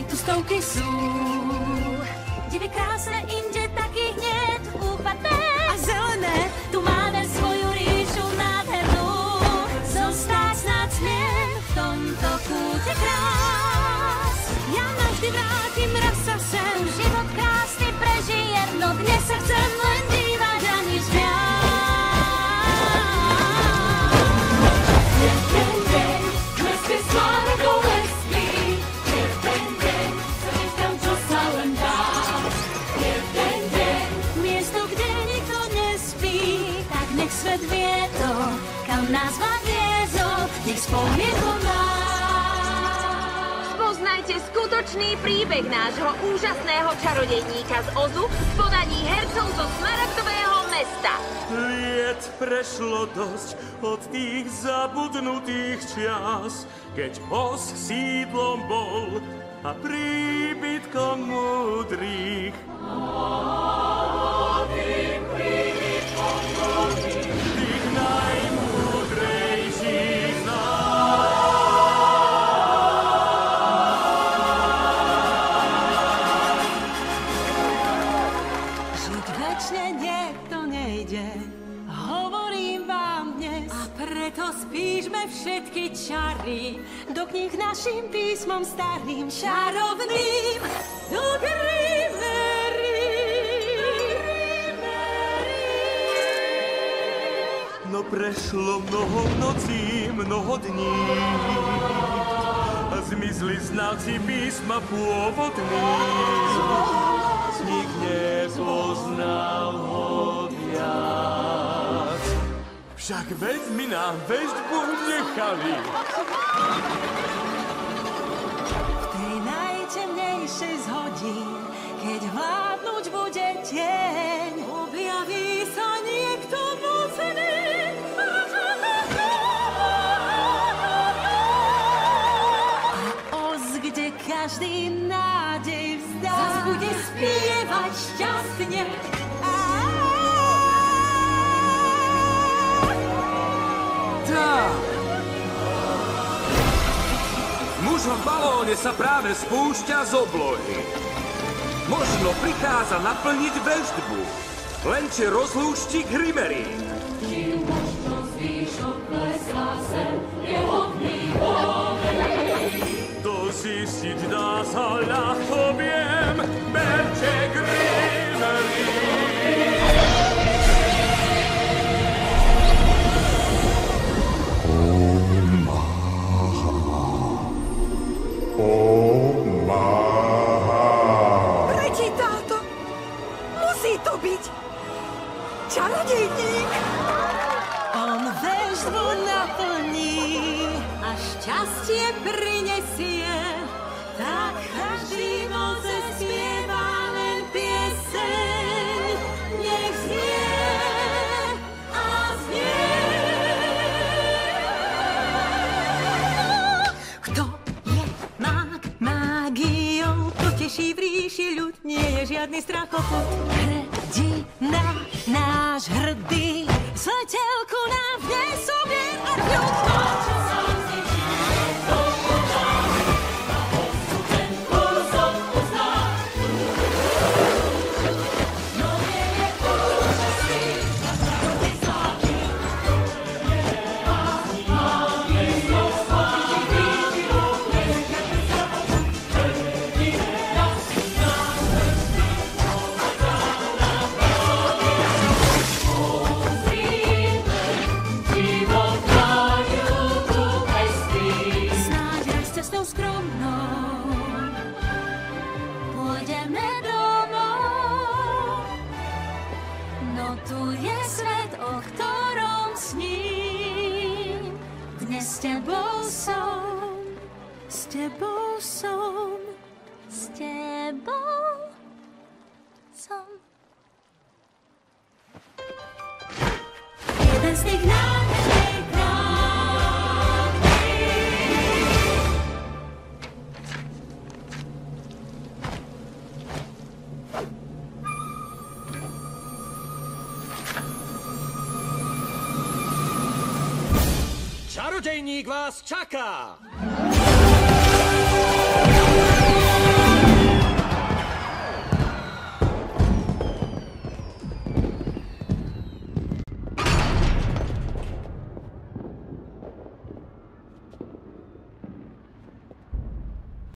tu stovky sú. Divy krásne, inde takých niet úpadné. A zelené, tu máme svoju ríšu nádhernú. Zostať snad smiem v tomto kúte krás. Ja navždy vrátim raz sa sem. Život krásny prežijem, no dnes sa chcem len dívať a nič viac. Jeden deň, mestské sláve bolestí. Jeden deň, sa nechám, čo sa len dá. Jeden deň, miesto, kde nikto nespí. Tak nech svet vie to, kam nás má viezol. Nech spomienku nás. Spoznajte skutočný príbeh nášho úžasného čarodejníka z Ozu v podaní hercov zo Smaragdového mesta. Liet prešlo dosť od tých zabudnutých čias, keď Oz sídlom bol a príbytkom múdrych. Tých najmúdrejších z nás. Žiť večne niekto nejde, hovorím vám dnes. A preto spíšme všetky čary do kníh našim písmom starým, čarovným, do Grimery. No prešlo mnoho nocí, mnoho dní a zmizli znalci písma pôvodných. Nik nepoznal ho viac. Však veďmi nám veštbu nechali. V tej najtemnejšej z hodín, keď vládnuť bude tieň, objaví sa niekto mocný. Kde každý nádej vzdá, zas bude spievať šťastne. Tak. Muž v balóne sa práve spúšťa z oblohy. Možno prikáza naplniť veštbu, lenže rozlúšti Grimery. Kým možno zvýšok klesá sem, jeho vývoj. To zistiť dá sa ľahko viem, berte Grimery. Prechytá to! Musí to byť čarodejník! On veštbu naplní a šťastie prinesie. Tak každý môže spieva len pieseň. Nech znie a znie. Kto je mák mágiou, poteší v ríši ľud. Nie je žiadny strachoput. Hrdina náš hrdý, svetelku nám vnesol vien a kľud. S tebou som, s tebou som, s tebou som. Jeden z tých nádherných krásnych. Čarodejník vás čaká!